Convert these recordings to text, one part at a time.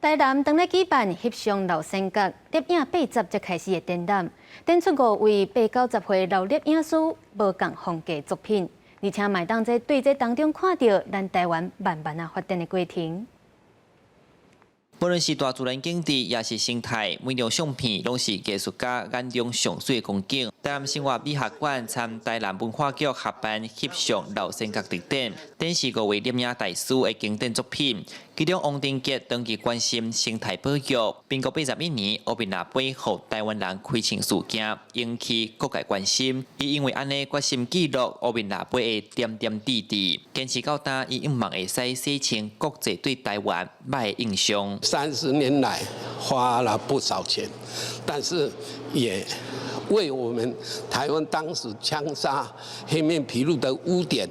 台南当日举办翕相老性格摄影80才开始的展览，展出5位80、90岁老摄影师无共风格作品，而且卖当在对这当中看到咱台湾慢慢发展的过程。 无论是大自然景致，也是生态，每张相片拢是艺术家眼中上水的光景。台南生活美学馆参台南文化局合办翕相老性格特展，展示5位摄影大师的经典作品。其中王定杰长期关心生态保育，民国81年乌bình拿杯予台湾人开枪事件引起各界关心。伊因为安尼决心记录乌bình拿杯的点点滴滴，坚持到今，伊希望会使洗清国际对台湾歹的印象。 30年来花了不少钱，但是也为我们台湾当时枪杀黑面琵鹭的污点。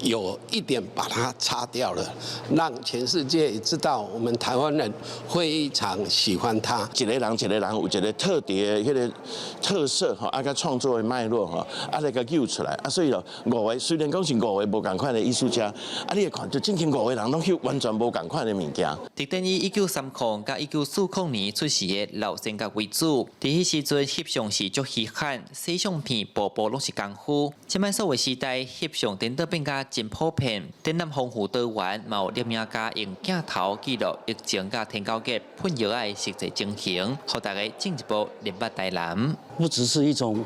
有一点把它擦掉了，让全世界知道我们台湾人非常喜欢它。一个人有一个特别的迄个特色吼，啊，甲创作的脉络吼，啊来甲揪出来啊，所以咯，5位虽然讲是5位无共款的艺术家，啊，你会看就正经5位人拢翕完全无共款的物件。特展以1930甲1940年出世的老性格为主，伫迄时阵翕相是足稀罕，洗相片步步拢是功夫。即摆数位时代翕相颠倒变甲 真普遍，展览丰富多元，嘛有摄影家用镜头记录疫情甲天高节喷药的实际情形，互大家进一步认捌台南。不只是一种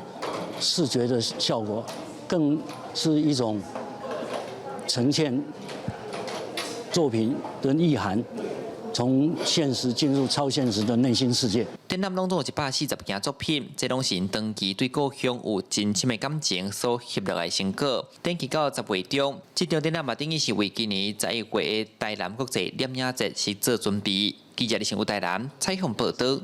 视觉的效果，更是一种呈现作品的意涵。 从现实进入超现实的内心世界。展览拢总有140件作品，这拢是因长期对故乡有真深的感情所翕落来的成果。展期到10月中，这场展览嘛等于是为今年11月的台南国际摄影节是做准备。记者李成武台南采访报道。